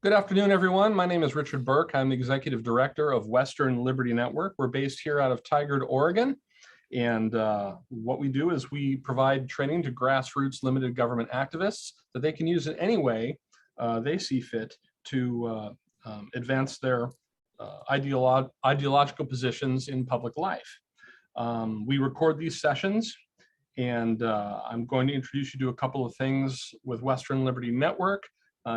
Good afternoon, everyone. My name is Richard Burke. I'm the Executive Director of Western Liberty Network. We're based here out of Tigard, Oregon. And what we do is we provide training to grassroots limited government activists that they can use in any way they see fit to advance their ideological positions in public life. We record these sessions, and I'm going to introduce you to a couple of things with Western Liberty Network.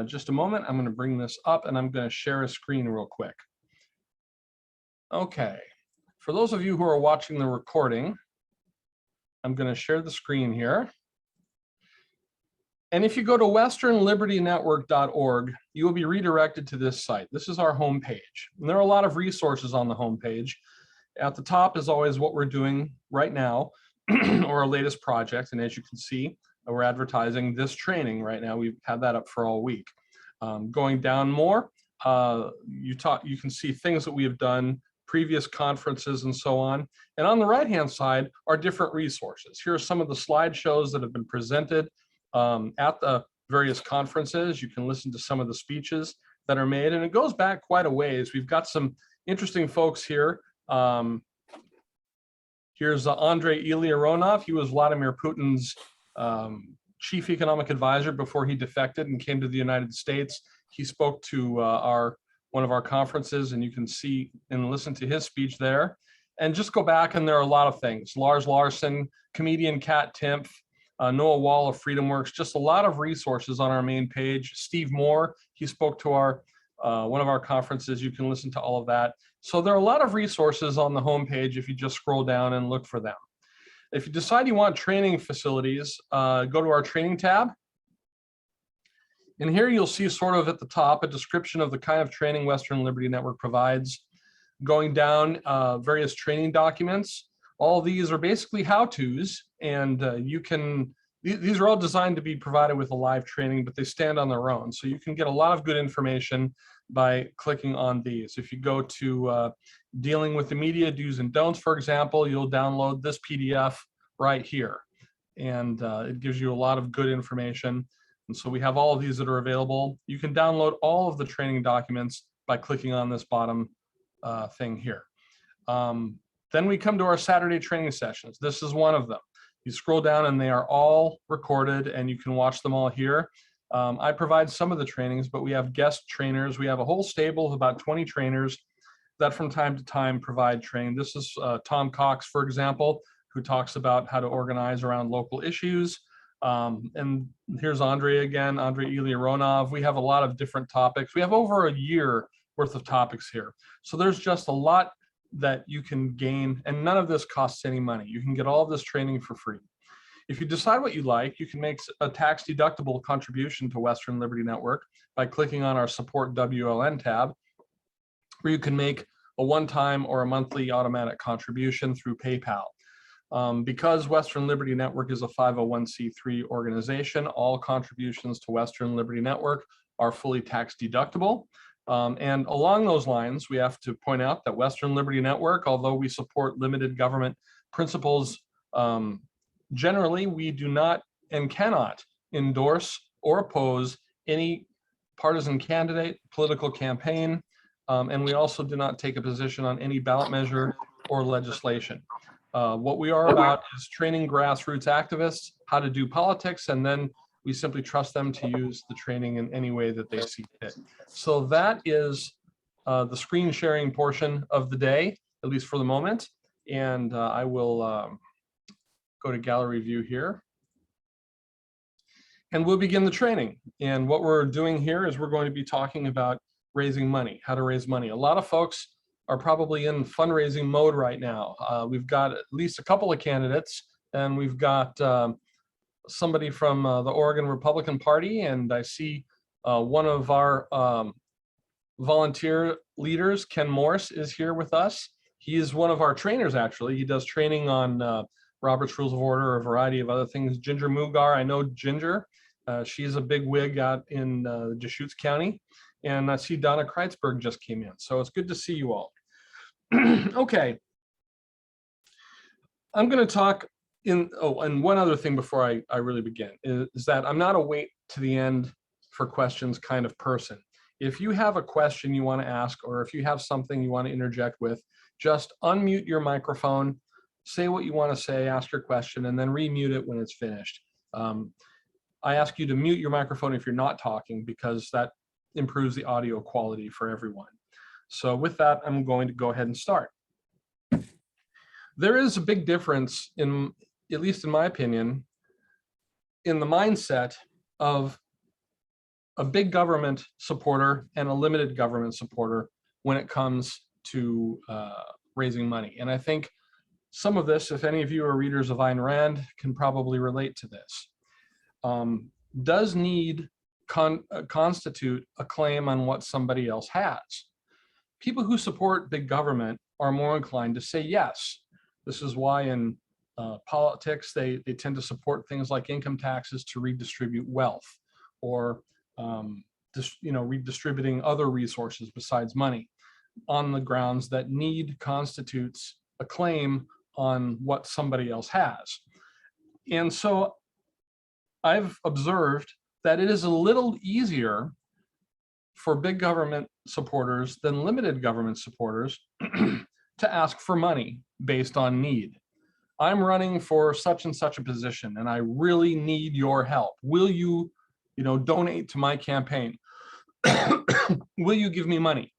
Just a moment, I'm going to bring this up and I'm going to share a screen real quick. Okay, for those of you who are watching the recording, I'm going to share the screen here. And if you go to westernlibertynetwork.org, you will be redirected to this site. This is our homepage. And there are a lot of resources on the homepage. At the top is always what we're doing right now, or our latest project. And as you can see, we're advertising this training right now. We've had that up for all week. Going down more, you can see things that we have done, previous conferences and so on. And on the right-hand side are different resources. Here are some of the slideshows that have been presented at the various conferences. You can listen to some of the speeches that are made, and it goes back quite a ways. We've got some interesting folks here. Here's Andrei Ilyaronov. He was Vladimir Putin's chief economic advisor before he defected and came to the United States. He spoke to one of our conferences, and you can see and listen to his speech there. And just go back, and there are a lot of things. Lars Larson, comedian Kat Timpf, Noah Wall of FreedomWorks, just a lot of resources on our main page. Steve Moore, he spoke to our one of our conferences. You can listen to all of that. So there are a lot of resources on the homepage if you just scroll down and look for them. If you decide you want training facilities, go to our training tab. And here you'll see sort of at the top a description of the kind of training Western Liberty Network provides. Going down various training documents. All these are basically how-tos, and these are all designed to be provided with a live training, but they stand on their own. So you can get a lot of good information by clicking on these. If you go to dealing with the media do's and don'ts, for example, you'll download this PDF right here. And it gives you a lot of good information. And so we have all of these that are available. You can download all of the training documents by clicking on this bottom thing here. Then we come to our Saturday training sessions. This is one of them. You scroll down and they are all recorded and you can watch them all here. I provide some of the trainings, but we have guest trainers. We have a whole stable of about 20 trainers that from time to time provide training. This is Tom Cox, for example, who talks about how to organize around local issues. And here's Andrei again, Andrei Ilyaronov. We have a lot of different topics. We have over a year worth of topics here. So there's just a lot that you can gain, and none of this costs any money. You can get all of this training for free. If you decide what you like, you can make a tax-deductible contribution to Western Liberty Network by clicking on our Support WLN tab, where you can make a one-time or a monthly automatic contribution through PayPal. Because Western Liberty Network is a 501c3 organization, all contributions to Western Liberty Network are fully tax-deductible. And along those lines, we have to point out that Western Liberty Network, although we support limited government principles, generally we do not and cannot endorse or oppose any partisan candidate, political campaign, and we also do not take a position on any ballot measure or legislation. What we are about is training grassroots activists how to do politics, and then we simply trust them to use the training in any way that they see fit. So that is the screen sharing portion of the day, at least for the moment. And I will go to gallery view here. And we'll begin the training. And what we're doing here is we're going to be talking about raising money, how to raise money. A lot of folks are probably in fundraising mode right now. We've got at least a couple of candidates, and we've got somebody from the Oregon Republican Party, and I see one of our volunteer leaders, Ken Morse, is here with us. He is one of our trainers, actually. He does training on Robert's Rules of Order, a variety of other things. Ginger Mugar, I know Ginger. She's a big wig out in Deschutes County. And I see Donna Kreitzberg just came in. So it's good to see you all. Okay. I'm going to talk and one other thing before I really begin is that I'm not a wait to the end for questions kind of person. If you have a question you want to ask, or if you have something you want to interject with, just unmute your microphone, say what you want to say, ask your question, and then remute it when it's finished. I ask you to mute your microphone if you're not talking, because that improves the audio quality for everyone. So with that, I'm going to go ahead and start. There is a big difference, in, at least in my opinion, in the mindset of a big government supporter and a limited government supporter when it comes to raising money. And I think some of this, if any of you are readers of Ayn Rand, can probably relate to this. Does need constitute a claim on what somebody else has? People who support big government are more inclined to say yes. This is why in politics, they tend to support things like income taxes to redistribute wealth, or redistributing other resources besides money, on the grounds that need constitutes a claim on what somebody else has. And so I've observed that it is a little easier for big government supporters than limited government supporters to ask for money based on need. I'm running for such and such a position and I really need your help. Will you, donate to my campaign? Will you give me money?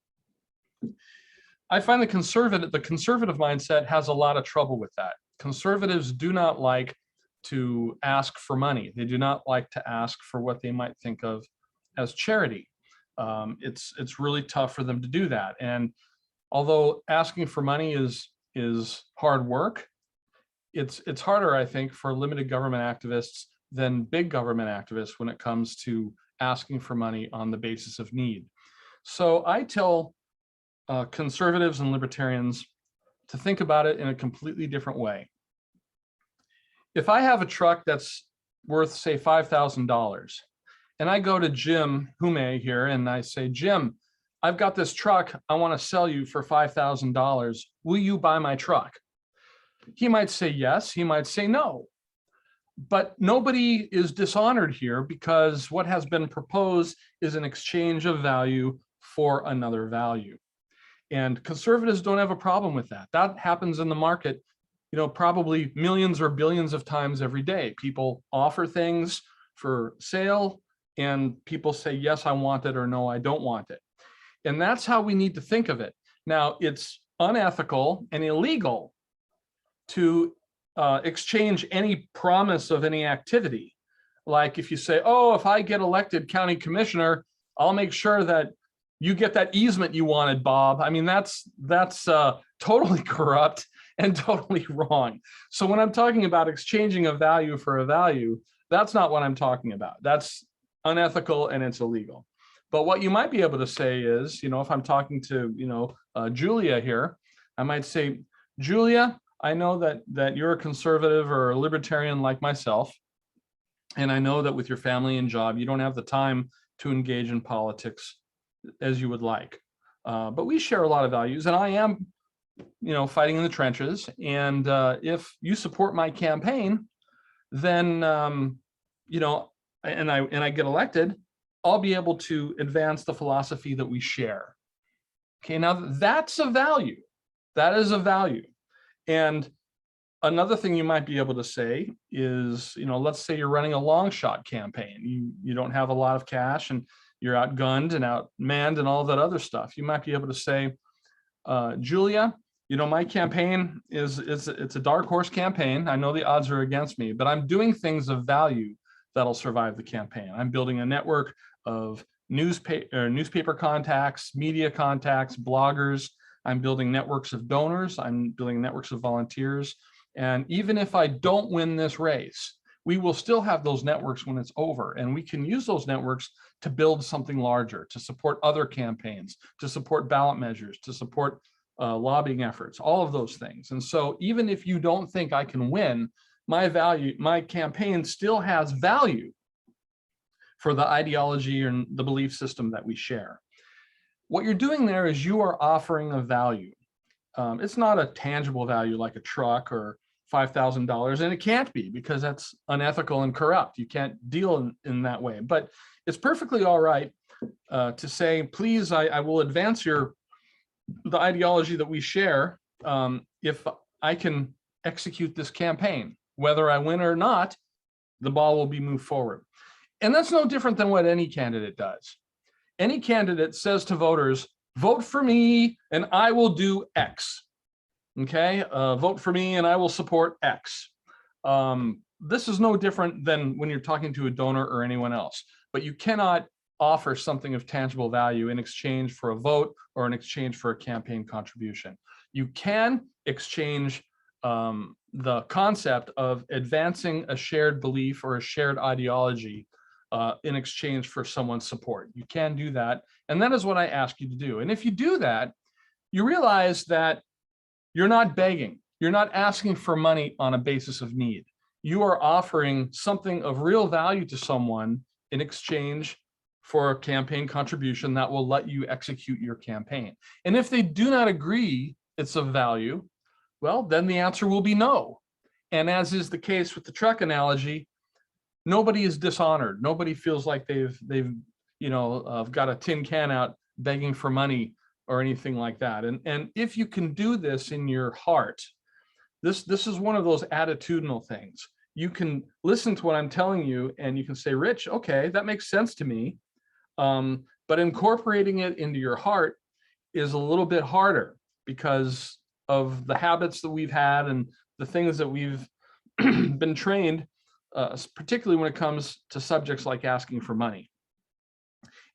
I find the conservative mindset has a lot of trouble with that. Conservatives do not like to ask for money. They do not like to ask for what they might think of as charity. It's really tough for them to do that. And although asking for money is hard work, it's harder, I think, for limited government activists than big government activists when it comes to asking for money on the basis of need. So I tell conservatives and libertarians to think about it in a completely different way. If I have a truck that's worth, say, $5,000, and I go to Jim Hume here and I say, Jim, I've got this truck I want to sell you for $5,000. Will you buy my truck? He might say yes, he might say no. But nobody is dishonored here, because what has been proposed is an exchange of value for another value. And conservatives don't have a problem with that. That happens in the market, probably millions or billions of times every day. People offer things for sale and people say, yes, I want it, or no, I don't want it. And that's how we need to think of it. Now, it's unethical and illegal to exchange any promise of any activity. Like if you say, oh, if I get elected county commissioner, I'll make sure that you get that easement you wanted, Bob. I mean, that's totally corrupt and totally wrong. So when I'm talking about exchanging a value for a value, that's not what I'm talking about. That's unethical and it's illegal. But what you might be able to say is, if I'm talking to, Julia here, I might say, Julia, I know that you're a conservative or a libertarian like myself. And I know that with your family and job, you don't have the time to engage in politics as you would like. But we share a lot of values, and I am, fighting in the trenches. And if you support my campaign, then, and I get elected, I'll be able to advance the philosophy that we share. Okay, now that's a value. That is a value. And another thing you might be able to say is, let's say you're running a long shot campaign. You don't have a lot of cash and you're outgunned and outmanned and all that other stuff. You might be able to say, Julia, my campaign it's a dark horse campaign. I know the odds are against me, but I'm doing things of value that'll survive the campaign. I'm building a network of newspaper contacts, media contacts, bloggers. I'm building networks of donors. I'm building networks of volunteers. And even if I don't win this race, we will still have those networks when it's over. And we can use those networks to build something larger, to support other campaigns, to support ballot measures, to support lobbying efforts, all of those things. And so even if you don't think I can win, my campaign still has value for the ideology and the belief system that we share. What you're doing there is you are offering a value. It's not a tangible value like a truck or $5,000, and it can't be, because that's unethical and corrupt. You can't deal in that way. But it's perfectly all right to say, please, I will advance the ideology that we share if I can execute this campaign. Whether I win or not, the ball will be moved forward. And that's no different than what any candidate does. Any candidate says to voters, vote for me and I will do X. Okay, vote for me and I will support X. This is no different than when you're talking to a donor or anyone else, but you cannot offer something of tangible value in exchange for a vote or in exchange for a campaign contribution. You can exchange the concept of advancing a shared belief or a shared ideology in exchange for someone's support. You can do that, and that is what I ask you to do. And if you do that, you realize that you're not begging. You're not asking for money on a basis of need. You are offering something of real value to someone in exchange for a campaign contribution that will let you execute your campaign. And if they do not agree it's of value, well, then the answer will be no. And as is the case with the truck analogy, nobody is dishonored. Nobody feels like they've got a tin can out begging for money or anything like that. And if you can do this in your heart, this is one of those attitudinal things. You can listen to what I'm telling you and you can say, Rich, okay, that makes sense to me. But incorporating it into your heart is a little bit harder because of the habits that we've had and the things that we've been trained, particularly when it comes to subjects like asking for money.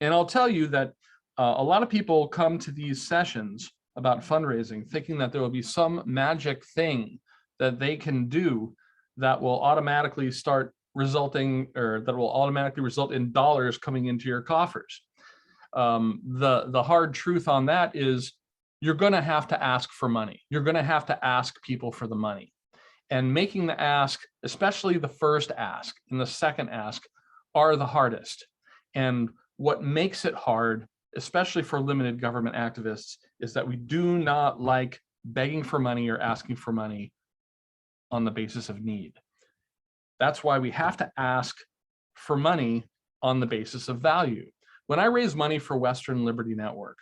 And I'll tell you that a lot of people come to these sessions about fundraising thinking that there will be some magic thing that they can do that will automatically start resulting, or that will automatically result in dollars coming into your coffers. The hard truth on that is you're going to have to ask for money. You're going to have to ask people for the money. And making the ask, especially the first ask and the second ask, are the hardest. And what makes it hard, especially for limited government activists, is that we do not like begging for money or asking for money on the basis of need. That's why we have to ask for money on the basis of value. When I raise money for Western Liberty Network,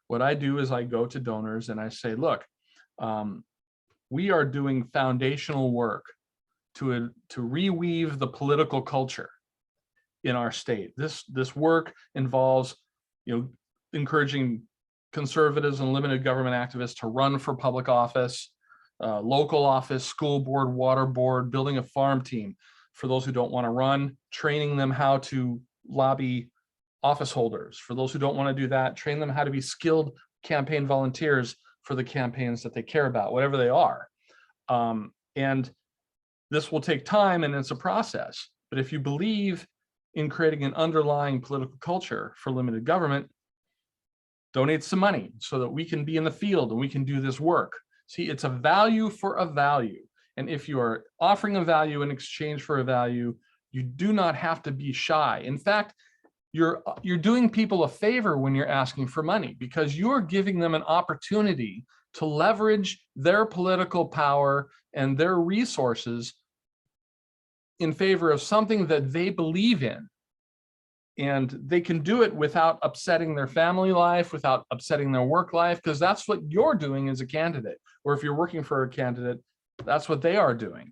what I do is I go to donors and I say, look, we are doing foundational work to reweave the political culture in our state. This work involves, encouraging conservatives and limited government activists to run for public office, local office, school board, water board, building a farm team for those who don't want to run, training them how to lobby office holders. For those who don't want to do that, train them how to be skilled campaign volunteers for the campaigns that they care about, whatever they are. And this will take time and it's a process. But if you believe in creating an underlying political culture for limited government, donate some money so that we can be in the field and we can do this work. See, it's a value for a value. And if you are offering a value in exchange for a value, you do not have to be shy. In fact, you're doing people a favor when you're asking for money, because you're giving them an opportunity to leverage their political power and their resources in favor of something that they believe in. And they can do it without upsetting their family life, without upsetting their work life, because that's what you're doing as a candidate. Or if you're working for a candidate, that's what they are doing.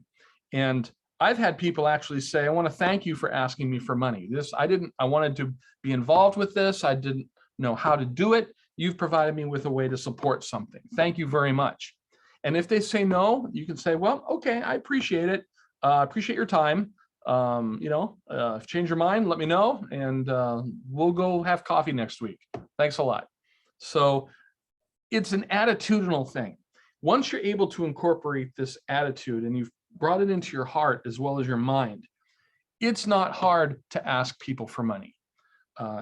And I've had people actually say, I want to thank you for asking me for money. I wanted to be involved with this. I didn't know how to do it. You've provided me with a way to support something. Thank you very much. And if they say no, you can say, well, okay, I appreciate it. Appreciate your time. If you change your mind, let me know, and we'll go have coffee next week. Thanks a lot. So it's an attitudinal thing. Once you're able to incorporate this attitude and you've brought it into your heart as well as your mind, it's not hard to ask people for money.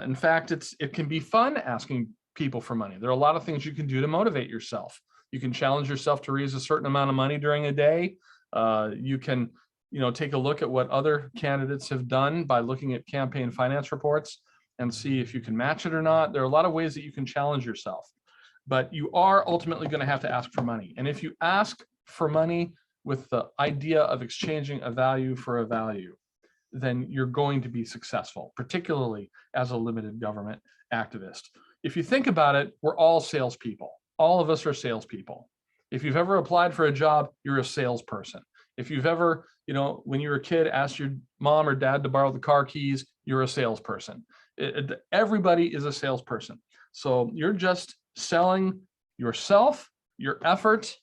In fact, it can be fun asking people for money. There are a lot of things you can do to motivate yourself. You can challenge yourself to raise a certain amount of money during a day. You can take a look at what other candidates have done by looking at campaign finance reports and see if you can match it or not. There are a lot of ways that you can challenge yourself, but you are ultimately going to have to ask for money. And if you ask for money with the idea of exchanging a value for a value, then you're going to be successful, particularly as a limited government activist. If you think about it, we're all salespeople. All of us are salespeople. If you've ever applied for a job, you're a salesperson. If you've ever, when you were a kid, asked your mom or dad to borrow the car keys, you're a salesperson. Everybody is a salesperson. So you're just selling yourself, your effort,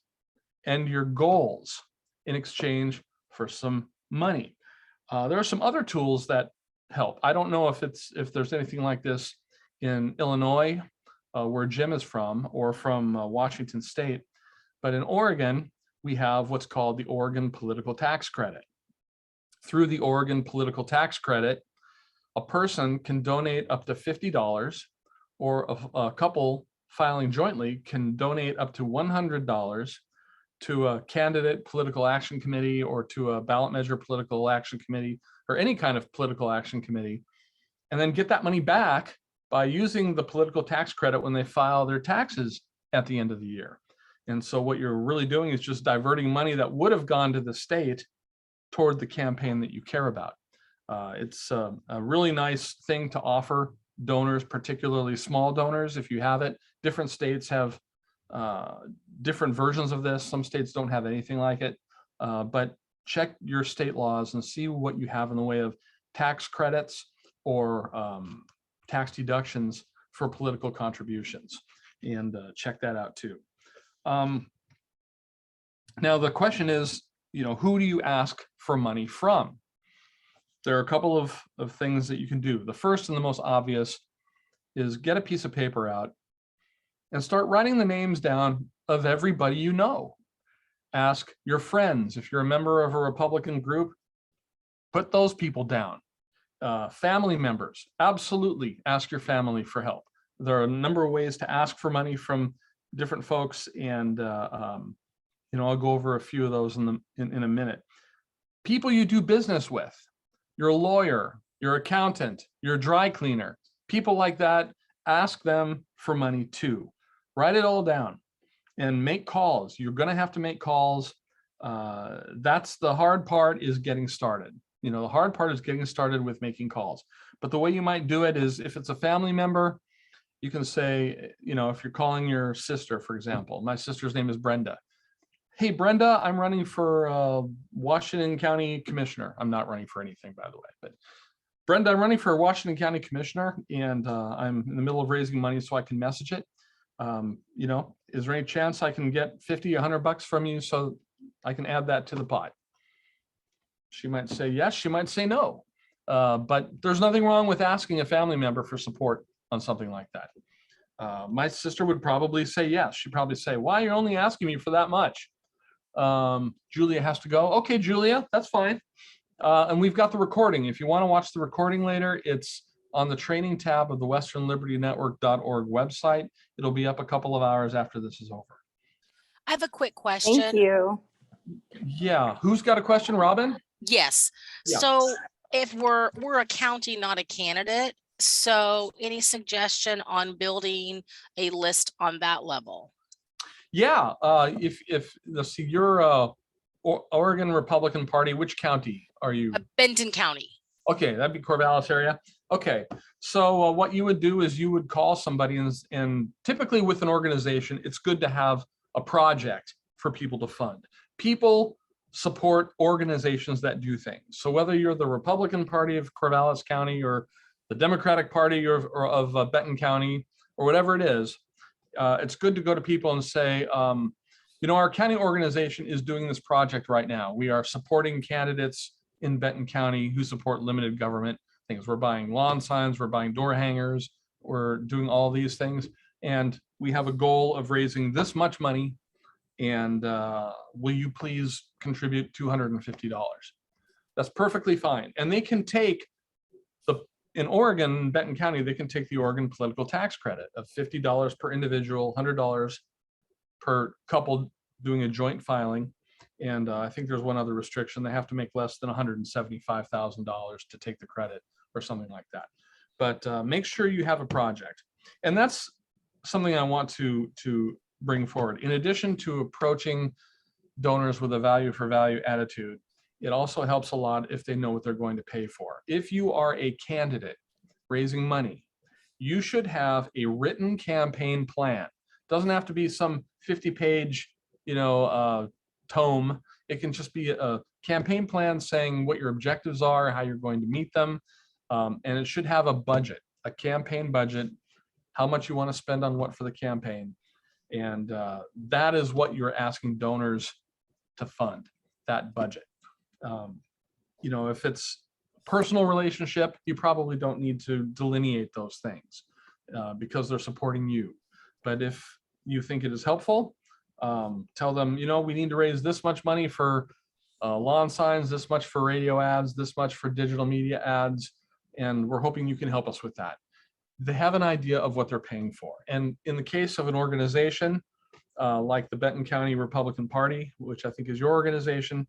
and your goals in exchange for some money. There are some other tools that help. I don't know if there's anything like this in Illinois, where Jim is from, or from Washington State, but in Oregon, we have what's called the Oregon Political Tax Credit. Through the Oregon Political Tax Credit, a person can donate up to $50, or a couple filing jointly can donate up to $100 to a candidate political action committee, or to a ballot measure political action committee, or any kind of political action committee, and then get that money back by using the political tax credit when they file their taxes at the end of the year. And so what you're really doing is just diverting money that would have gone to the state toward the campaign that you care about. It's a really nice thing to offer donors, particularly small donors, if you have it. Different states have different versions of this. Some states don't have anything like it, but check your state laws and see what you have in the way of tax credits or tax deductions for political contributions, and check that out too. Now the question is, who do you ask for money from? There are a couple of things that you can do. The first and the most obvious is get a piece of paper out and start writing the names down of everybody you know. Ask your friends. If you're a member of a Republican group, put those people down. Family members, absolutely ask your family for help. There are a number of ways to ask for money from different folks, and I'll go over a few of those in a minute. People you do business with, your lawyer, your accountant, your dry cleaner, people like that, ask them for money too. Write it all down and make calls. You're going to have to make calls. That's the hard part, is getting started. The hard part is getting started with making calls. But the way you might do it is, if it's a family member, you can say, if you're calling your sister, for example, my sister's name is Brenda. Hey, Brenda, I'm running for Washington County Commissioner. I'm not running for anything, by the way, but Brenda, I'm running for Washington County Commissioner, and I'm in the middle of raising money so I can message it. Is there any chance I can get 50, $100 from you so I can add that to the pot? She might say yes, she might say no, but there's nothing wrong with asking a family member for support on something like that. My sister would probably say yes. She'd probably say, why, you're only asking me for that much? Julia has to go. Okay, Julia, that's fine. And we've got the recording. If you want to watch the recording later, it's on the training tab of the westernlibertynetwork.org website. It'll be up a couple of hours after this is over. I have a quick question. Thank you. Yeah, who's got a question, Robin? Yes. Yeah. So if we're a county, not a candidate, so any suggestion on building a list on that level? Yeah, if let's see, you're Oregon Republican Party, which county are you? Benton County. Okay, that'd be Corvallis area. Okay, so what you would do is you would call somebody, and typically with an organization, it's good to have a project for people to fund. People support organizations that do things. So whether you're the Republican Party of Corvallis County, or the Democratic Party of Benton County, or whatever it is, it's good to go to people and say, our county organization is doing this project right now. We are supporting candidates in Benton County who support limited government things. We're buying lawn signs, we're buying door hangers, we're doing all these things. And we have a goal of raising this much money. And will you please contribute $250? That's perfectly fine. And they can take in Oregon, Benton County, they can take the Oregon political tax credit of $50 per individual, $100 per couple doing a joint filing. And I think there's one other restriction. They have to make less than $175,000 to take the credit, or something like that. But make sure you have a project. And that's something I want to bring forward. In addition to approaching donors with a value for value attitude, It also helps a lot if they know what they're going to pay for. If you are a candidate raising money, you should have a written campaign plan. Doesn't have to be some 50-page, tome. It can just be a campaign plan saying what your objectives are, how you're going to meet them, and it should have a budget, a campaign budget, how much you want to spend on what for the campaign, and that is what you're asking donors to fund, that budget. If it's personal relationship, you probably don't need to delineate those things because they're supporting you. But if you think it is helpful, tell them, we need to raise this much money for lawn signs, this much for radio ads, this much for digital media ads, and we're hoping you can help us with that. They have an idea of what they're paying for. And in the case of an organization like the Benton County Republican Party, which I think is your organization,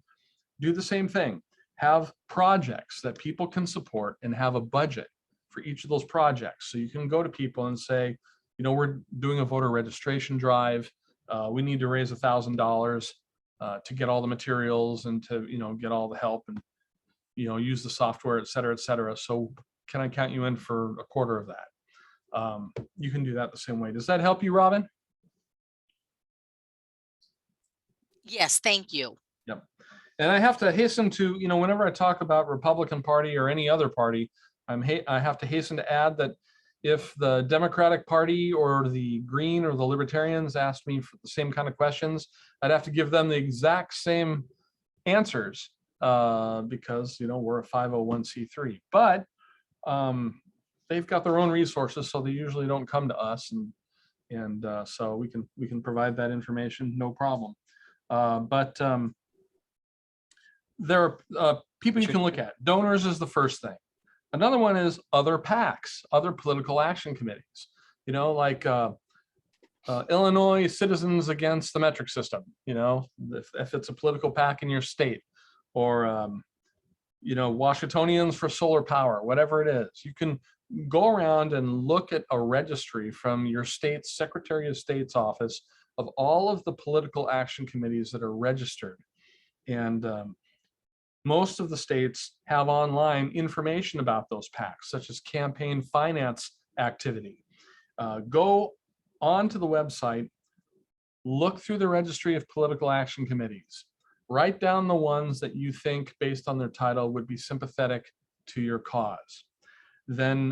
do the same thing. Have projects that people can support and have a budget for each of those projects. So you can go to people and say, we're doing a voter registration drive. We need to raise $1,000 to get all the materials and to, get all the help and, use the software, et cetera, et cetera. So can I count you in for a quarter of that? You can do that the same way. Does that help you, Robin? Yes, thank you. Yep. And I have to hasten to, whenever I talk about Republican Party or any other party, I have to hasten to add that if the Democratic Party or the Green or the Libertarians asked me for the same kind of questions, I'd have to give them the exact same answers because, we're a 501c3. But they've got their own resources, so they usually don't come to us, and so we can provide that information, no problem. But there are people you can look at. Donors is the first thing. Another one is other PACs, other political action committees, like Illinois Citizens Against the Metric System, if it's a political PAC in your state, or, Washingtonians for Solar Power, whatever it is. You can go around and look at a registry from your state's Secretary of State's office of all of the political action committees that are registered. And most of the states have online information about those PACs, such as campaign finance activity. Go onto the website, look through the registry of political action committees, write down the ones that you think, based on their title, would be sympathetic to your cause. Then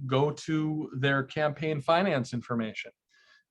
go to their campaign finance information.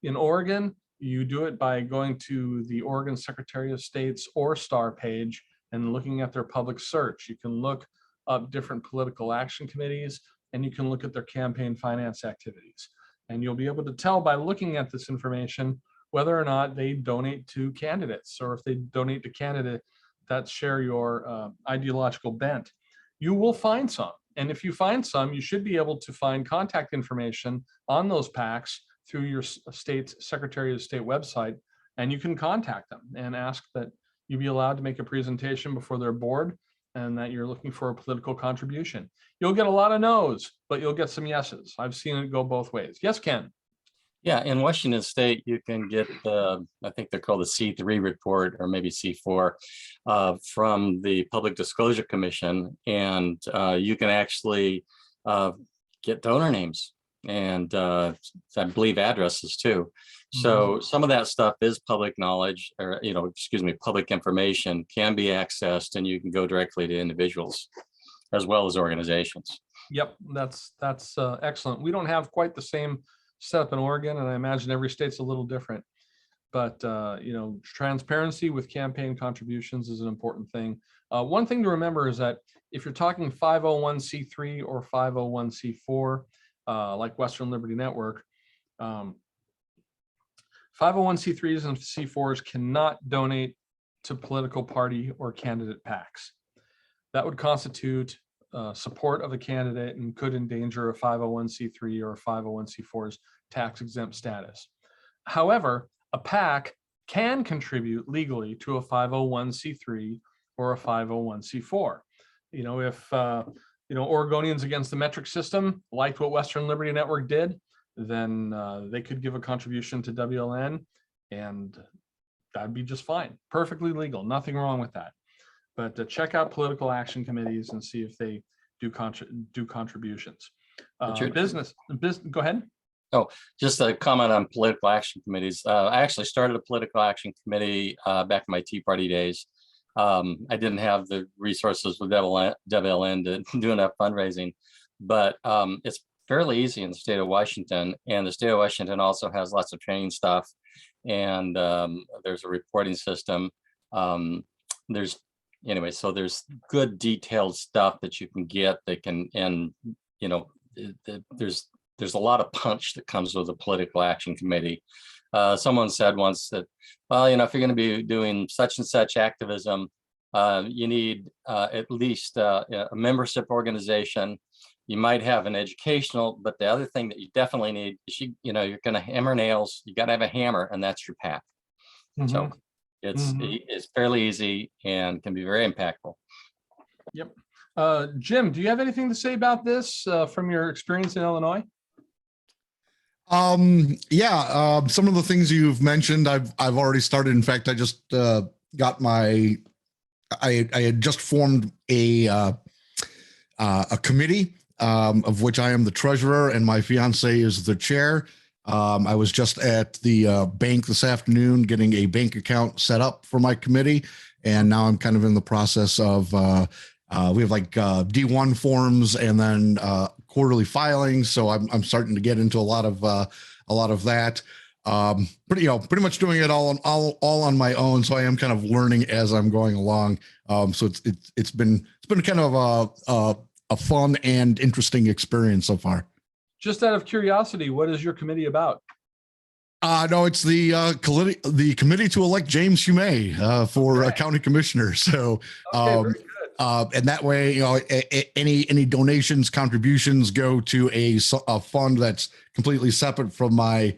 In Oregon, you do it by going to the Oregon Secretary of State's ORSTAR page and looking at their public search. You can look up different political action committees, and you can look at their campaign finance activities. And you'll be able to tell by looking at this information whether or not they donate to candidates, or if they donate to candidates that share your ideological bent. You will find some. And if you find some, you should be able to find contact information on those PACs through your state's Secretary of State website, and you can contact them and ask that you be allowed to make a presentation before their board and that you're looking for a political contribution. You'll get a lot of no's, but you'll get some yeses. I've seen it go both ways. Yes, Ken? Yeah, in Washington State, you can get the, I think they're called the C3 report, or maybe C4, from the Public Disclosure Commission, and you can actually get donor names and I believe addresses too. So some of that stuff is public knowledge, or public information, can be accessed, and you can go directly to individuals as well as organizations. Yep, that's excellent. We don't have quite the same setup in Oregon, and I imagine every state's a little different. But transparency with campaign contributions is an important thing. One thing to remember is that if you're talking 501c3 or 501c4, like Western Liberty Network, 501c3s and C4s cannot donate to political party or candidate PACs. That would constitute support of a candidate and could endanger a 501c3 or 501c4's tax exempt status. However, a PAC can contribute legally to a 501c3 or a 501c4. If Oregonians Against the Metric System liked what Western Liberty Network did, then they could give a contribution to WLN, and that'd be just fine. Perfectly legal, nothing wrong with that. but check out political action committees and see if they do contributions. Business, go ahead. Oh, just a comment on political action committees. I actually started a political action committee back in my Tea Party days. I didn't have the resources with WLN to do enough fundraising, but it's fairly easy in the state of Washington, and the state of Washington also has lots of training stuff, and there's a reporting system. Anyway, so there's good detailed stuff that you can get that can, and you know, there's a lot of punch that comes with a political action committee. Someone said once that, well, you know, if you're going to be doing such and such activism, you need at least a membership organization. You might have an educational, but the other thing that you definitely need is you're going to hammer nails. You got to have a hammer, and that's your pack. So it's fairly easy and can be very impactful. Yep. Jim, do you have anything to say about this from your experience in Illinois? Some of the things you've mentioned, I've already started. In fact, I just got I had just formed a committee of which I am the treasurer and my fiance is the chair. I was just at the bank this afternoon getting a bank account set up for my committee, and now I'm kind of in the process of we have like D1 forms and then quarterly filings. So I'm starting to get into a lot of that. Pretty much doing it all on my own. So I am kind of learning as I'm going along. So it's been kind of a fun and interesting experience so far. Just out of curiosity, what is your committee about? No, it's the committee to elect James Humay for county commissioner. So, very good. And that way, any donations, contributions go to a fund that's completely separate from my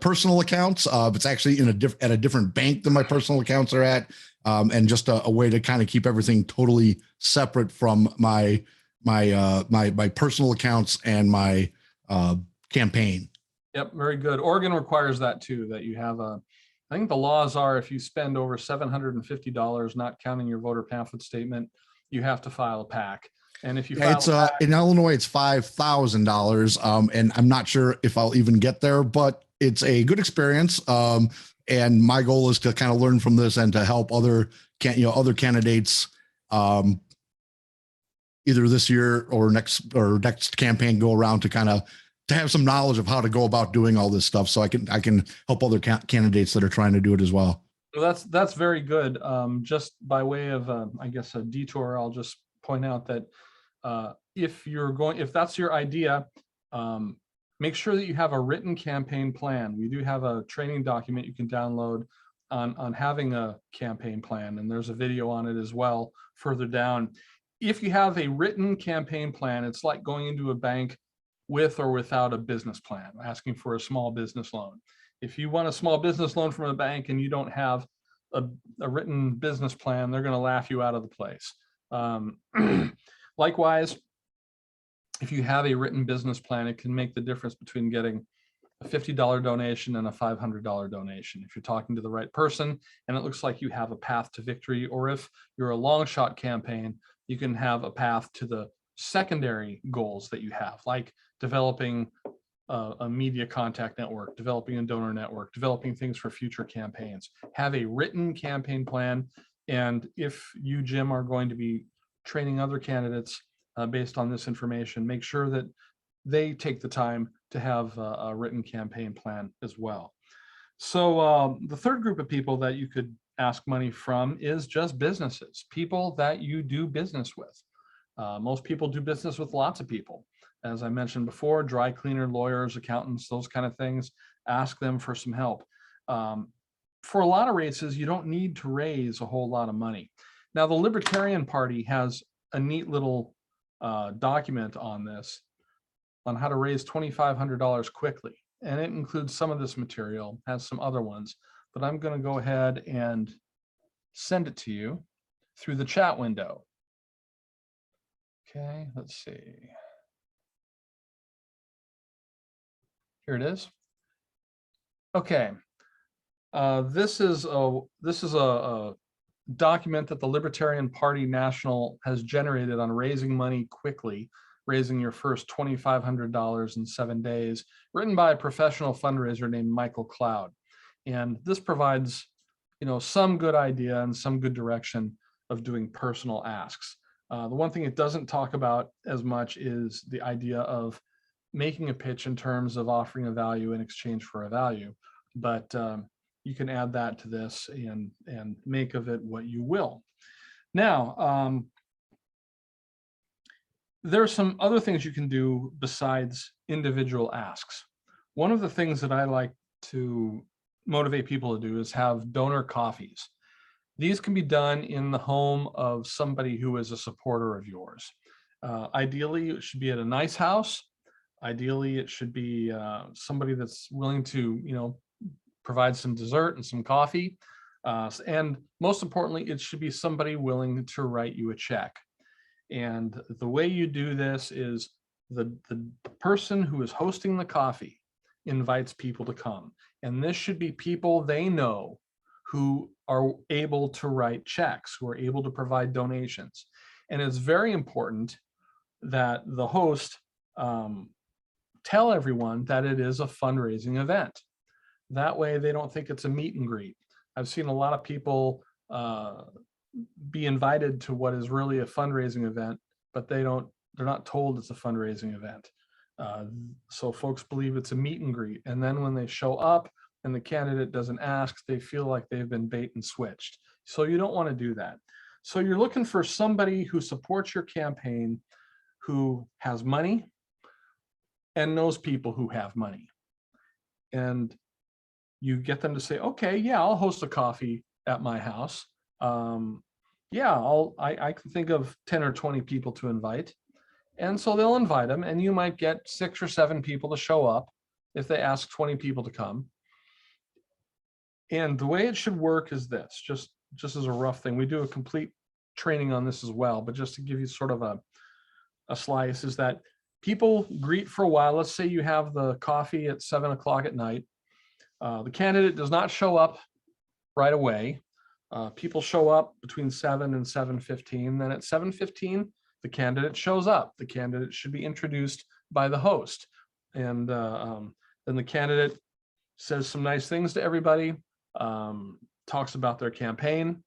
personal accounts. It's actually at a different bank than my personal accounts are at, and just a way to kind of keep everything totally separate from my personal accounts and my campaign. Yep, very good. Oregon requires that too, that you have I think the laws are if you spend over $750, not counting your voter pamphlet statement, you have to file a PAC. And if you file in Illinois, it's $5,000. And I'm not sure if I'll even get there, but it's a good experience. And my goal is to kind of learn from this and to help other candidates either this year or next campaign go around to kind of to have some knowledge of how to go about doing all this stuff, so I can help other candidates that are trying to do it as well. Well, that's very good. Just by way of I guess a detour, I'll just point out that if that's your idea, make sure that you have a written campaign plan. We do have a training document you can download on having a campaign plan, and there's a video on it as well further down. If you have a written campaign plan, it's like going into a bank with or without a business plan, asking for a small business loan. If you want a small business loan from a bank and you don't have a written business plan, they're going to laugh you out of the place. Likewise, if you have a written business plan, it can make the difference between getting a $50 donation and a $500 donation. If you're talking to the right person and it looks like you have a path to victory, or if you're a long shot campaign, you can have a path to the secondary goals that you have, like developing a media contact network, developing a donor network, developing things for future campaigns. Have a written campaign plan. And if you, Jim, are going to be training other candidates based on this information, make sure that they take the time to have a written campaign plan as well. So the third group of people that you could ask money from is just businesses, people that you do business with. Most people do business with lots of people. As I mentioned before, dry cleaner, lawyers, accountants, those kind of things, ask them for some help. For a lot of races, you don't need to raise a whole lot of money. Now, the Libertarian Party has a neat little document on this, on how to raise $2,500 quickly. And it includes some of this material, has some other ones, but I'm going to go ahead and send it to you through the chat window. Okay, let's see. Here it is. Okay, this is a document that the Libertarian Party National has generated on raising money quickly, raising your first $2,500 in 7 days, written by a professional fundraiser named Michael Cloud. And this provides, some good idea and some good direction of doing personal asks. The one thing it doesn't talk about as much is the idea of making a pitch in terms of offering a value in exchange for a value. But you can add that to this and make of it what you will. Now, there are some other things you can do besides individual asks. One of the things that I like to motivate people to do is have donor coffees. These can be done in the home of somebody who is a supporter of yours. Ideally, it should be at a nice house. Ideally, it should be somebody that's willing to, provide some dessert and some coffee. And most importantly, it should be somebody willing to write you a check. And the way you do this is the person who is hosting the coffee invites people to come. And this should be people they know who are able to write checks, who are able to provide donations. And it's very important that the host tell everyone that it is a fundraising event. That way they don't think it's a meet and greet. I've seen a lot of people be invited to what is really a fundraising event, but they're not told it's a fundraising event. So folks believe it's a meet and greet. And then when they show up and the candidate doesn't ask, they feel like they've been bait and switched. So you don't want to do that. So you're looking for somebody who supports your campaign, who has money and knows people who have money. And you get them to say, okay, yeah, I'll host a coffee at my house. Yeah, I can think of 10 or 20 people to invite. And so they'll invite them, and you might get 6 or 7 people to show up if they ask 20 people to come. And the way it should work is this, just as a rough thing. We do a complete training on this as well, but just to give you sort of a slice, is that people greet for a while. Let's say you have the coffee at 7 o'clock at night. The candidate does not show up right away. People show up between 7 and 7:15. Then at 7:15, the candidate shows up. The candidate should be introduced by the host. And then the candidate says some nice things to everybody, talks about their campaign.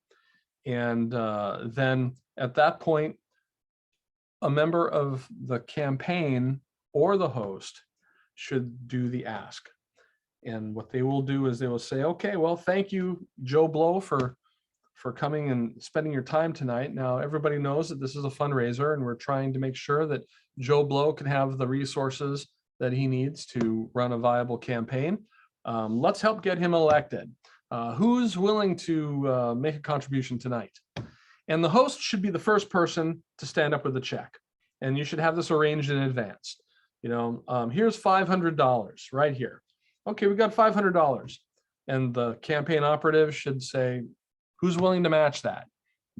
And then at that point, a member of the campaign or the host should do the ask. And what they will do is they will say, okay, well, thank you, Joe Blow, for coming and spending your time tonight. Now, everybody knows that this is a fundraiser, and we're trying to make sure that Joe Blow can have the resources that he needs to run a viable campaign. Let's help get him elected. Who's willing to make a contribution tonight? And the host should be the first person to stand up with a check. And you should have this arranged in advance. Here's $500 right here. Okay, we got $500. And the campaign operative should say, who's willing to match that?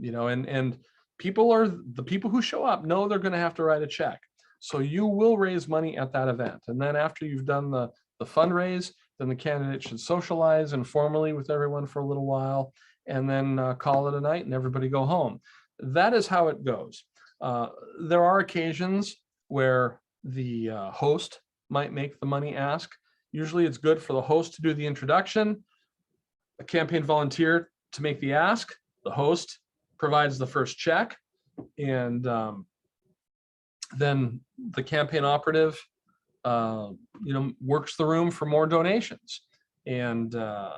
And the people who show up know they're going to have to write a check. So you will raise money at that event. And then after you've done the fundraise, then the candidate should socialize informally with everyone for a little while, and then call it a night and everybody go home. That is how it goes. There are occasions where the host might make the money ask. Usually it's good for the host to do the introduction, a campaign volunteer to make the ask, the host provides the first check, and then the campaign operative works the room for more donations. And the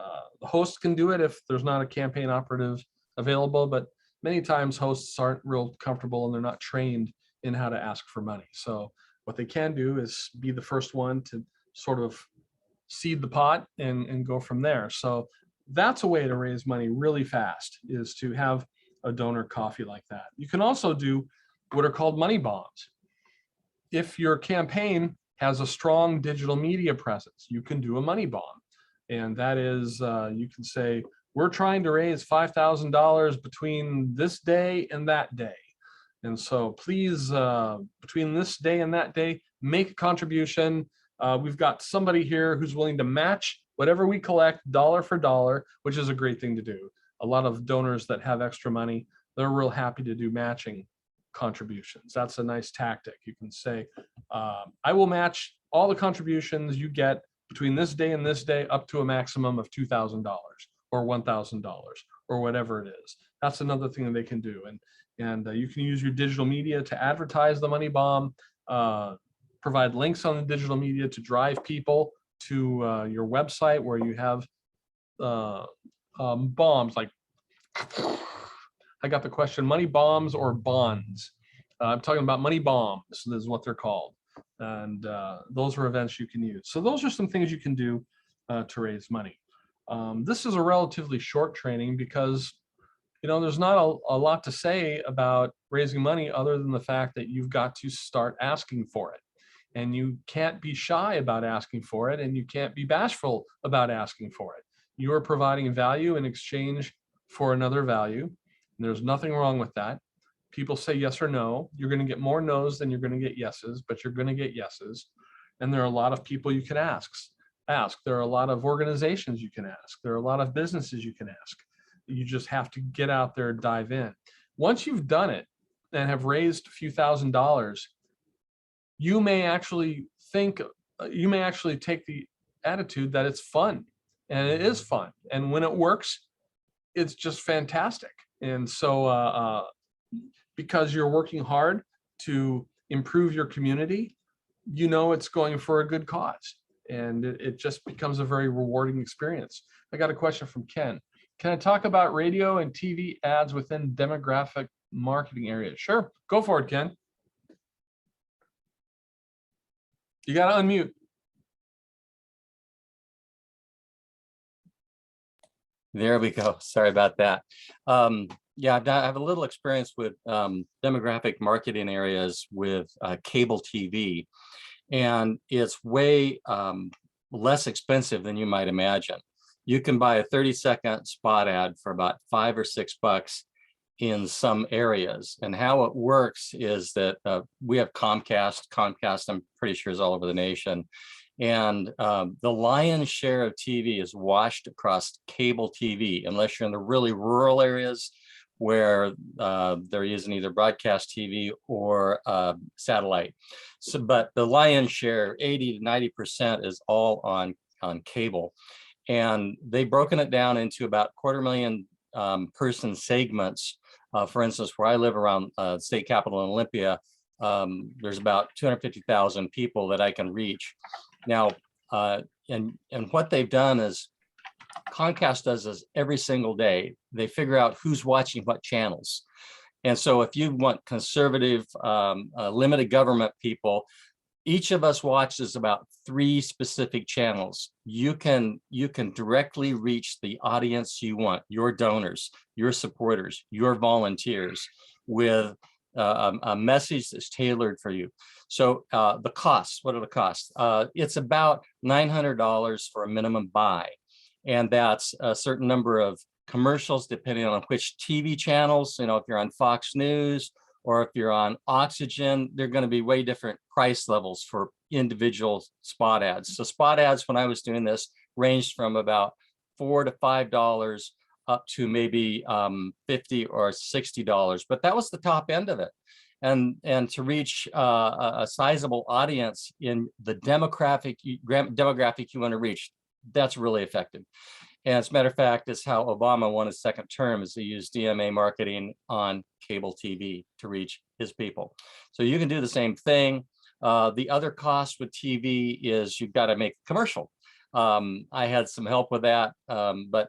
host can do it if there's not a campaign operative available, but many times hosts aren't real comfortable and they're not trained in how to ask for money. So what they can do is be the first one to sort of seed the pot and go from there. So that's a way to raise money really fast, is to have a donor coffee like that. You can also do what are called money bombs. If your campaign has a strong digital media presence, you can do a money bomb. And that is, you can say, we're trying to raise $5,000 between this day and that day. And so please, between this day and that day, make a contribution. We've got somebody here who's willing to match whatever we collect dollar for dollar, which is a great thing to do. a lot of donors that have extra money, they're real happy to do matching contributions. That's a nice tactic. You can say, I will match all the contributions you get between this day and this day up to a maximum of $2,000 or $1,000 or whatever it is. That's another thing that they can do. And you can use your digital media to advertise the Money Bomb, provide links on the digital media to drive people to your website where you have bombs like, I got the question, money bombs or bonds? I'm talking about money bombs, this is what they're called. And those are events you can use. So those are some things you can do to raise money. This is a relatively short training because, you know, there's not a lot to say about raising money other than the fact that you've got to start asking for it. And you can't be shy about asking for it, and you can't be bashful about asking for it. You are providing value in exchange for another value. And there's nothing wrong with that. People say yes or no. You're going to get more no's than you're going to get yeses, but you're going to get yeses. And there are a lot of people you can ask. There are a lot of organizations you can ask. There are a lot of businesses you can ask. You just have to get out there and dive in. Once you've done it and have raised a few $1,000s, you may actually take the attitude that it's fun, and it is fun. And when it works, it's just fantastic. And so because you're working hard to improve your community, you know it's going for a good cause. And it just becomes a very rewarding experience. I got a question from Ken. Can I talk about radio and TV ads within demographic marketing areas? Sure, go for it, Ken. You got to unmute. There we go. Sorry about that. Yeah, I have a little experience with demographic marketing areas with cable TV, and it's way less expensive than you might imagine. You can buy a 30-second spot ad for about $5 or $6 in some areas. And how it works is that we have Comcast. Comcast, I'm pretty sure, is all over the nation. And the lion's share of TV is washed across cable TV, unless you're in the really rural areas where they're using either broadcast TV or satellite. So, but the lion's share, 80 to 90%, is all on cable. And they've broken it down into about 250,000 person segments. For instance, where I live around state capital in Olympia, there's about 250,000 people that I can reach. Now, and what they've done is, Comcast does this every single day. They figure out who's watching what channels. And so if you want conservative, limited government people, each of us watches about 3 specific channels. You can directly reach the audience you want, your donors, your supporters, your volunteers, with a message that's tailored for you. So the costs, what are the costs? It's about $900 for a minimum buy. And that's a certain number of commercials depending on which TV channels. You know, if you're on Fox News or if you're on Oxygen, they're going to be way different price levels for individual spot ads. So spot ads, when I was doing this, ranged from about $4 to $5 up to maybe $50 or $60, but that was the top end of it. And to reach a sizable audience in the demographic you want to reach, that's really effective. And as a matter of fact, it's how Obama won his second term, is he used DMA marketing on cable TV to reach his people. So you can do the same thing. The other cost with TV is you've got to make a commercial. I had some help with that, but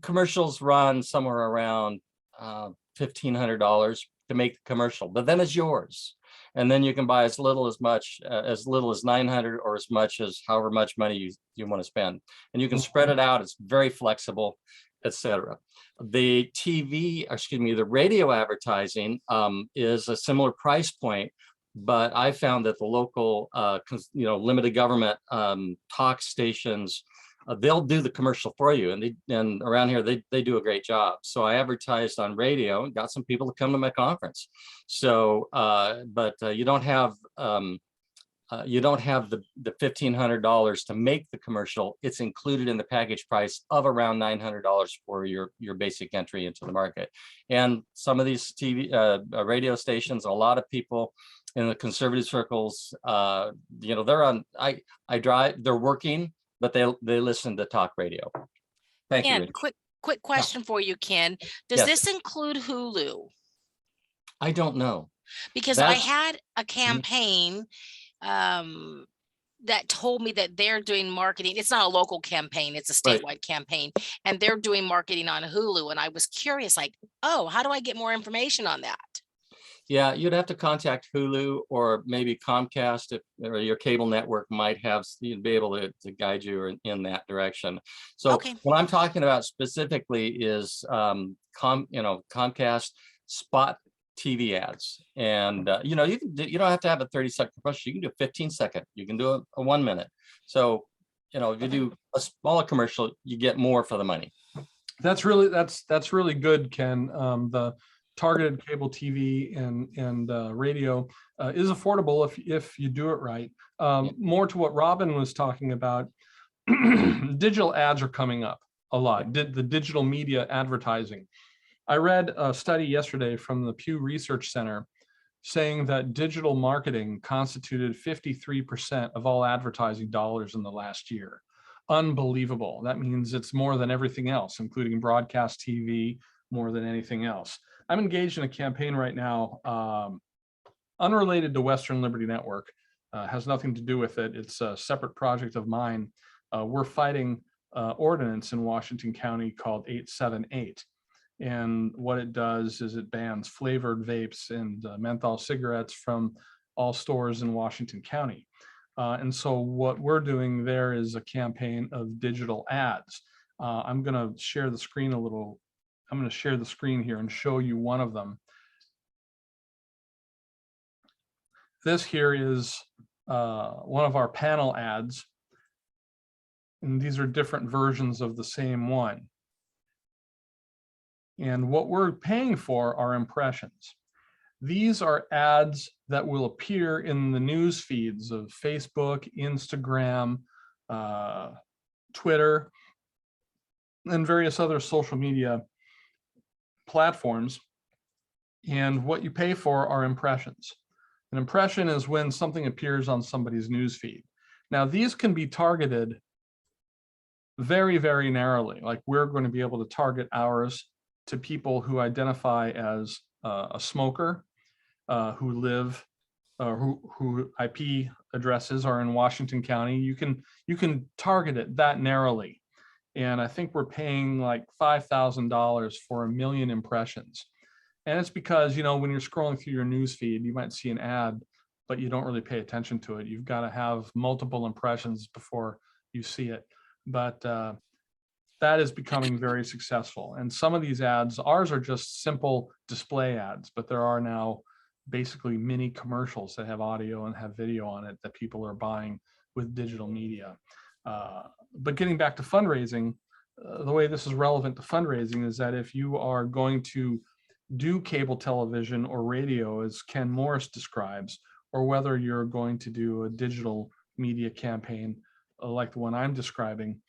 commercials run somewhere around $1,500 to make the commercial, but then it's yours. And then you can buy as little as 900 or as much as however much money you want to spend. And you can spread it out. It's very flexible, etc. The the radio advertising is a similar price point, but I found that the local, limited government talk stations, they'll do the commercial for you, and around here they do a great job. So I advertised on radio and got some people to come to my conference. So, but you don't have you don't have the $1,500 to make the commercial. It's included in the package price of around $900 for your basic entry into the market. And some of these TV radio stations, a lot of people in the conservative circles, you know, they're on. They're working, but they listen to talk radio. Thank you. And Rich. quick question for you, Ken. Does Yes. this include Hulu? I don't know. Because I That's- had a campaign that told me that they're doing marketing. It's not a local campaign, it's a Right. statewide campaign, and they're doing marketing on Hulu. And I was curious, like, oh, how do I get more information on that? Yeah, you'd have to contact Hulu or maybe Comcast, or your cable network might have, you'd be able to guide you in that direction. So Okay. what I'm talking about specifically is Comcast spot TV ads. And you know, you don't have to have a 30-second commercial. You can do a 15-second. You can do a 1 minute. So, you know, if you do a smaller commercial, you get more for the money. That's really good, Ken. The targeted cable TV and radio is affordable if you do it right. More to what Robin was talking about, digital ads are coming up a lot. The digital media advertising. I read a study yesterday from the Pew Research Center saying that digital marketing constituted 53% of all advertising dollars in the last year. Unbelievable. That means it's more than everything else, including broadcast TV, more than anything else. I'm engaged in a campaign right now, unrelated to Western Liberty Network, has nothing to do with it. It's a separate project of mine. We're fighting ordinance in Washington County called 878. And what it does is it bans flavored vapes and menthol cigarettes from all stores in Washington County. And so what we're doing there is a campaign of digital ads. I'm going to share the screen a little. I'm going to share the screen here and show you one of them. This here is one of our panel ads. And these are different versions of the same one. And what we're paying for are impressions. These are ads that will appear in the news feeds of Facebook, Instagram, Twitter, and various other social media platforms. And what you pay for are impressions. An impression is when something appears on somebody's news feed. Now, these can be targeted very, very narrowly. Like, we're going to be able to target ours to people who identify as a smoker, who live, who IP addresses are in Washington County. You can target it that narrowly. And I think we're paying like $5,000 for 1 million impressions. And it's because, you know, when you're scrolling through your news feed, you might see an ad, but you don't really pay attention to it. You've got to have multiple impressions before you see it. But that is becoming very successful. And some of these ads, ours are just simple display ads, but there are now basically mini commercials that have audio and have video on it that people are buying with digital media. But getting back to fundraising, the way this is relevant to fundraising is that if you are going to do cable television or radio, as Ken Morris describes, or whether you're going to do a digital media campaign like the one I'm describing,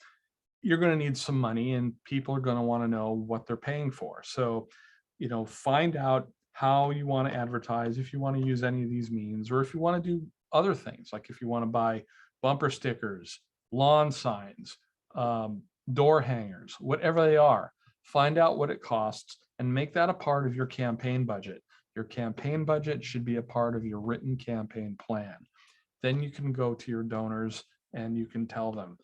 you're going to need some money, and people are going to want to know what they're paying for. So, you know, find out how you want to advertise, if you want to use any of these means, or if you want to do other things, like if you want to buy bumper stickers, lawn signs, door hangers, whatever they are, find out what it costs and make that a part of your campaign budget. Your campaign budget should be a part of your written campaign plan. Then you can go to your donors and you can tell them,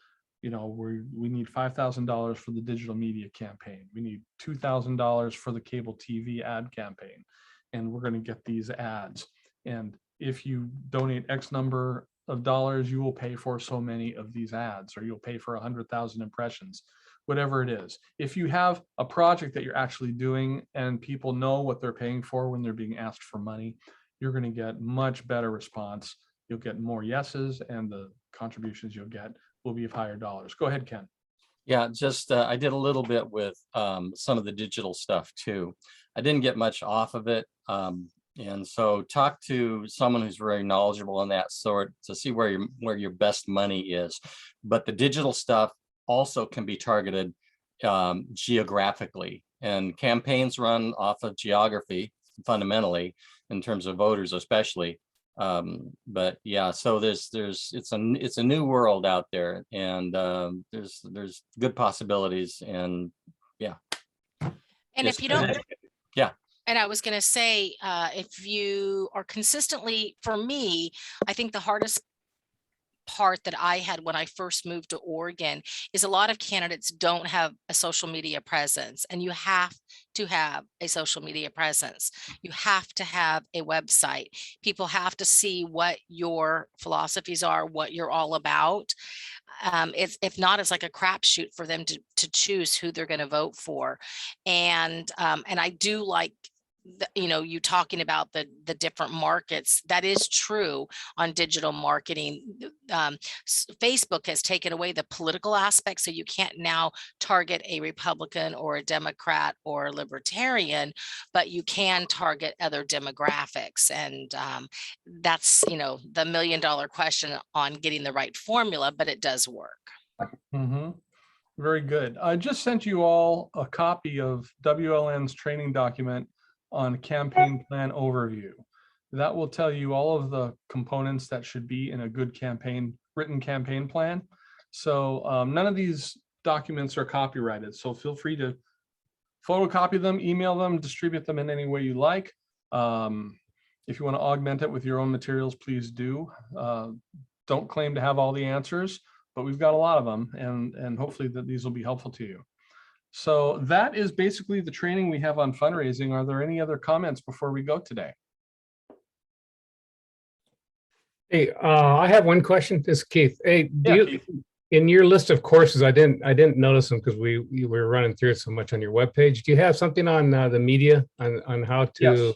you know, we need $5,000 for the digital media campaign. We need $2,000 for the cable TV ad campaign. And we're going to get these ads. And if you donate X number of dollars, you will pay for so many of these ads, or you'll pay for 100,000 impressions, whatever it is. If you have a project that you're actually doing and people know what they're paying for when they're being asked for money, you're going to get much better response. You'll get more yeses, and the contributions you'll get will be of higher dollars. Go ahead, Ken. Yeah, just I did a little bit with some of the digital stuff too. I didn't get much off of it. And so talk to someone who's very knowledgeable in that sort to see where your best money is. But the digital stuff also can be targeted geographically, and campaigns run off of geography fundamentally in terms of voters especially. But yeah, so it's a new world out there, and there's good possibilities, and yeah. And if you don't, yeah. And I was going to say, if you are consistently, for me, I think the hardest part that I had when I first moved to Oregon is a lot of candidates don't have a social media presence, and you have to have a social media presence. You have to have a website. People have to see what your philosophies are, what you're all about. It's, if not, it's like a crapshoot for them to choose who they're going to vote for. And I do like, you talking about the different markets. That is true on digital marketing. Facebook has taken away the political aspect, so you can't now target a Republican or a Democrat or a Libertarian, but you can target other demographics. And that's, the $1 million question on getting the right formula, but it does work. Mm-hmm. Very good. I just sent you all a copy of WLN's training document on campaign plan overview. That will tell you all of the components that should be in a good written campaign plan. So none of these documents are copyrighted, so feel free to photocopy them, email them, distribute them in any way you like. If you want to augment it with your own materials, please do. Don't claim to have all the answers, but we've got a lot of them, and hopefully that these will be helpful to you. So that is basically the training we have on fundraising. Are there any other comments before we go today? Hey, I have one question. This is Keith. Hey, Keith. In your list of courses, I didn't notice them because we were running through it so much on your webpage. Do you have something on the media on how to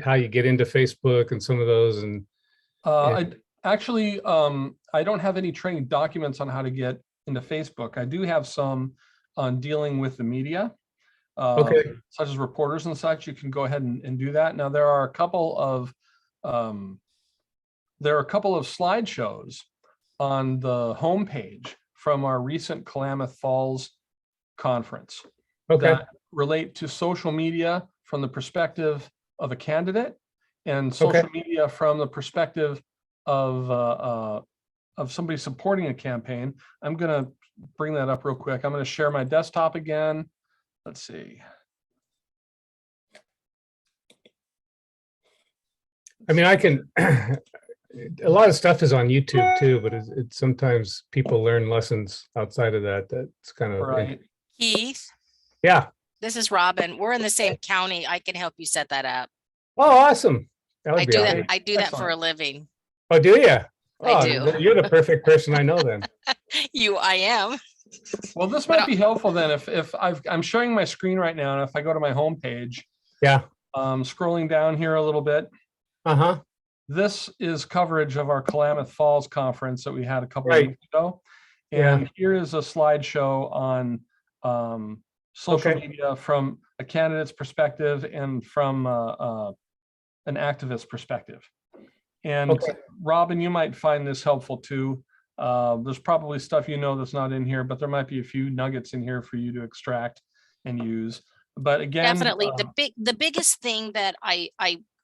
how you get into Facebook and some of those? And I don't have any training documents on how to get into Facebook. I do have some on dealing with the media, such as reporters and such. You can go ahead and do that. Now there are a couple of slideshows on the homepage from our recent Klamath Falls conference that relate to social media from the perspective of a candidate, and social media from the perspective of somebody supporting a campaign. I'm going to bring that up real quick. I'm going to share my desktop again. Let's see. I mean, I can, a lot of stuff is on YouTube too, but it's sometimes people learn lessons outside of that. That's kind of right. Keith. Yeah. This is Robin. We're in the same county. I can help you set that up. Oh, awesome. I do that. I do that for a living. Oh, do you? I do. You're the perfect person I know then. I am. Well, this might be helpful then if I'm showing my screen right now, and if I go to my homepage, scrolling down here a little bit. This is coverage of our Klamath Falls conference that we had a couple of weeks ago. And here is a slideshow on social media from a candidate's perspective and from an activist perspective. And Robin, you might find this helpful too. There's probably stuff that's not in here, but there might be a few nuggets in here for you to extract and use. But again, definitely the biggest thing that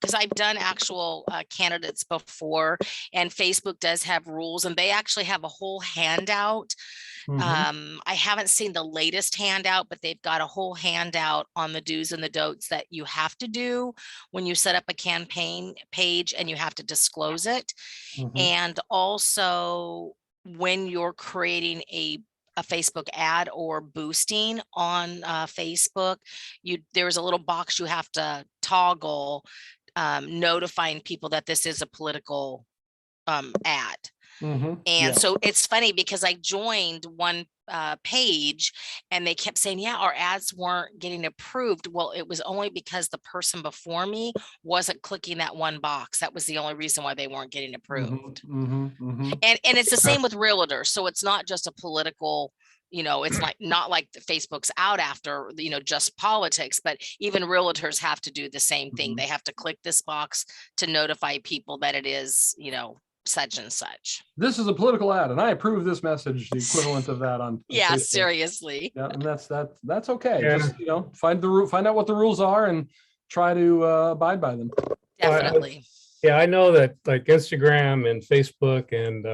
because I've done actual candidates before, and Facebook does have rules, and they actually have a whole handout. I haven't seen the latest handout, but they've got a whole handout on the do's and the don'ts that you have to do when you set up a campaign page, and you have to disclose it. And also when you're creating a Facebook ad or boosting on Facebook, there's a little box you have to toggle notifying people that this is a political ad. And so it's funny because I joined one page and they kept saying, yeah, our ads weren't getting approved. Well, it was only because the person before me wasn't clicking that one box. That was the only reason why they weren't getting approved. And it's the same with realtors. So it's not just a political You know, it's like not like the Facebook's out after, you know, just politics, but even realtors have to do the same thing. Mhm. They have to click this box to notify people that it is, you know, such and such. This is a political ad and I approve this message, the equivalent of that on Yeah, Facebook. seriously. Yeah, and that's okay. Yeah. Just, you know, find out what the rules are and try to abide by them. Well, Definitely. Yeah, I know that like Instagram and Facebook and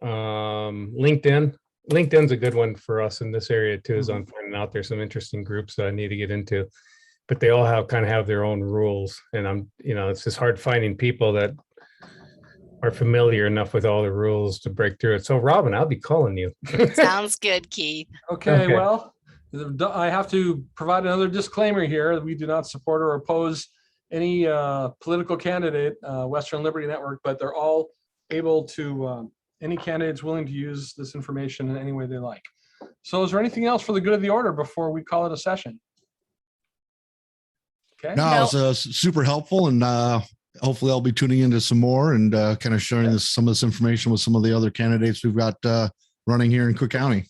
LinkedIn. LinkedIn's a good one for us in this area too, is on finding out there's some interesting groups that I need to get into. But they all have their own rules. And it's just hard finding people that are familiar enough with all the rules to break through it. So Robin, I'll be calling you. Sounds good, Keith. Okay, Okay. well, I have to provide another disclaimer here. We do not support or oppose any political candidate, Western Liberty Network, but they're all able to, any candidate's willing to use this information in any way they like. So is there anything else for the good of the order before we call it a session? Okay. No, No. it's super helpful, and hopefully I'll be tuning into some more and kind of sharing some of this information with some of the other candidates we've got running here in Cook County.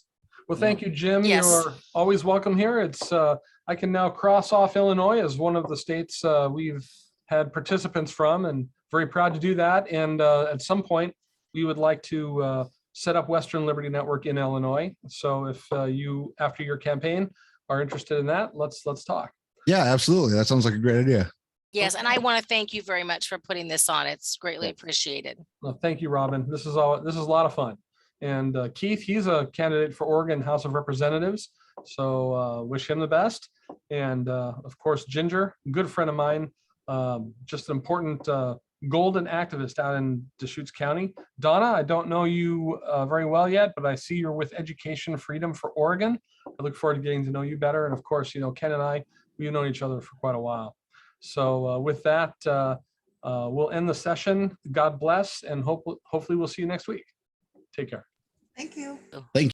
Well, thank you, Jim. Yes. You're always welcome here. It's I can now cross off Illinois as one of the states we've had participants from, and very proud to do that. And at some point, we would like to set up Western Liberty Network in Illinois. So if you, after your campaign, are interested in that, let's talk. Yeah, absolutely. That sounds like a great idea. Yes, and I want to thank you very much for putting this on. It's greatly appreciated. Well, thank you, Robin. This is a lot of fun. And Keith, he's a candidate for Oregon House of Representatives. So wish him the best. And of course, Ginger, good friend of mine, just an important golden activist out in Deschutes County. Donna, I don't know you very well yet, but I see you're with Education Freedom for Oregon. I look forward to getting to know you better. And of course, you know, Ken and I, we've known each other for quite a while. So with that, we'll end the session. God bless, and hopefully we'll see you next week. Take care. Thank you. Thank you.